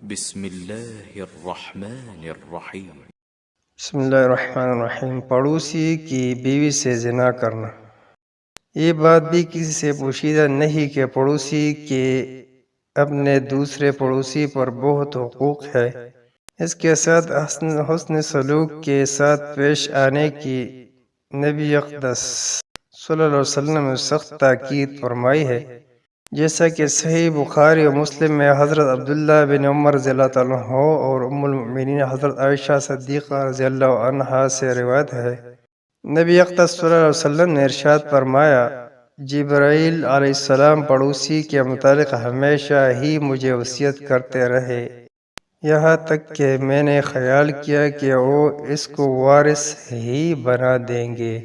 بسم اللہ الرحمن الرحیم۔ بسم اللہ الرحمن الرحیم۔ پڑوسی کی بیوی سے زنا کرنا۔ یہ بات بھی کسی سے پوشیدہ نہیں کہ پڑوسی کے اپنے دوسرے پڑوسی پر بہت حقوق ہے۔ اس کے ساتھ حسن سلوک کے ساتھ پیش آنے کی نبی اقدس صلی اللہ علیہ وسلم نے سخت تاکید فرمائی ہے، جیسا کہ صحیح بخاری و مسلم میں حضرت عبداللہ بن عمر رضی اللہ تعالیٰ عنہ اور ام المؤمنین حضرت عائشہ صدیقہ رضی اللہ عنہا سے روایت ہے، نبی اقدس صلی اللہ علیہ وسلم نے ارشاد فرمایا، جبرائیل علیہ السلام پڑوسی کے متعلق ہمیشہ ہی مجھے وصیت کرتے رہے، یہاں تک کہ میں نے خیال کیا کہ وہ اس کو وارث ہی بنا دیں گے۔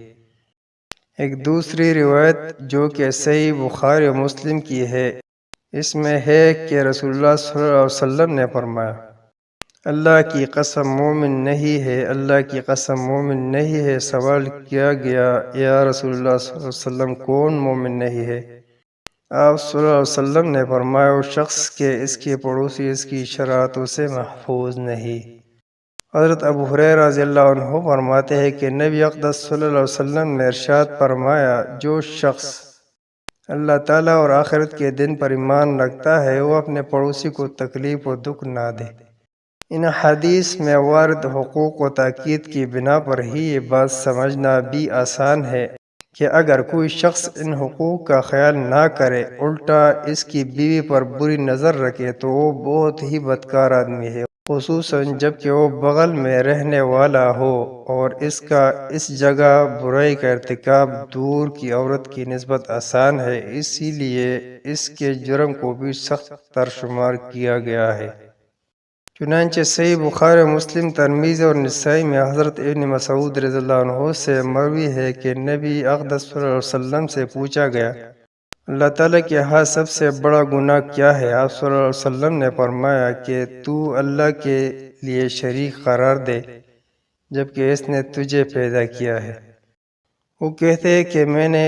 ایک دوسری روایت جو کہ صحیح بخاری و مسلم کی ہے، اس میں ہے کہ رسول اللہ صلی اللہ علیہ وسلم نے فرمایا، اللہ کی قسم مومن نہیں ہے، اللہ کی قسم مومن نہیں ہے۔ سوال کیا گیا، یا رسول اللہ صلی اللہ علیہ وسلم کون مومن نہیں ہے؟ آپ صلی اللہ علیہ وسلم نے فرمایا، وہ شخص کہ اس کے پڑوسی اس کی شرارتوں سے محفوظ نہیں۔ حضرت ابو ہریرہ رضی اللہ عنہ فرماتے ہیں کہ نبی اقدس صلی اللہ علیہ وسلم نے ارشاد فرمایا، جو شخص اللہ تعالیٰ اور آخرت کے دن پر ایمان رکھتا ہے، وہ اپنے پڑوسی کو تکلیف و دکھ نہ دے۔ ان حدیث میں وارد حقوق و تاکید کی بنا پر ہی یہ بات سمجھنا بھی آسان ہے کہ اگر کوئی شخص ان حقوق کا خیال نہ کرے، الٹا اس کی بیوی پر بری نظر رکھے، تو وہ بہت ہی بدکار آدمی ہے، خصوصاً جب کہ وہ بغل میں رہنے والا ہو اور اس کا اس جگہ برائی کا ارتکاب دور کی عورت کی نسبت آسان ہے، اسی لیے اس کے جرم کو بھی سخت تر شمار کیا گیا ہے۔ چنانچہ صحیح بخاری و مسلم، ترمذی اور نسائی میں حضرت ابن مسعود رضی اللہ عنہ سے مروی ہے کہ نبی اقدس صلی اللہ علیہ وسلم سے پوچھا گیا، اللہ تعالیٰ کے ہاں سب سے بڑا گناہ کیا ہے؟ آپ صلی اللہ علیہ وسلم نے فرمایا کہ تو اللہ کے لیے شریک قرار دے جبکہ اس نے تجھے پیدا کیا ہے۔ وہ کہتے ہیں کہ میں نے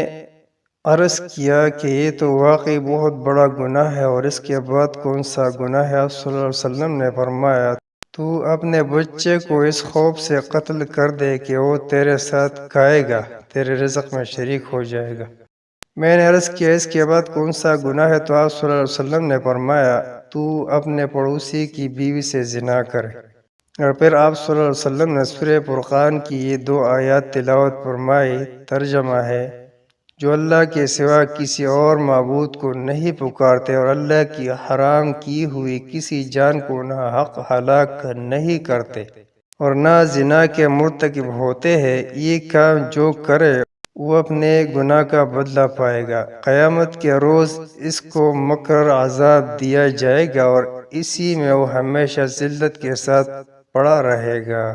عرض کیا کہ یہ تو واقعی بہت بڑا گناہ ہے، اور اس کے بعد کون سا گناہ ہے؟ آپ صلی اللہ علیہ وسلم نے فرمایا، تو اپنے بچے کو اس خوف سے قتل کر دے کہ وہ تیرے ساتھ کھائے گا، تیرے رزق میں شریک ہو جائے گا۔ میں نے عرض کیا، اس کے بعد کون سا گناہ ہے؟ تو آپ صلی اللہ علیہ وسلم نے فرمایا، تو اپنے پڑوسی کی بیوی سے زنا کرے۔ اور پھر آپ صلی اللہ علیہ وسلم نے سورہ فرقان کی یہ 2 آیات تلاوت فرمائی۔ ترجمہ ہے، جو اللہ کے سوا کسی اور معبود کو نہیں پکارتے اور اللہ کی حرام کی ہوئی کسی جان کو ناحق ہلاک نہیں کرتے اور نہ زنا کے مرتکب ہوتے ہیں، یہ کام جو کرے وہ اپنے گناہ کا بدلہ پائے گا۔ قیامت کے روز اس کو مقرر عذاب دیا جائے گا اور اسی میں وہ ہمیشہ ذلت کے ساتھ پڑا رہے گا۔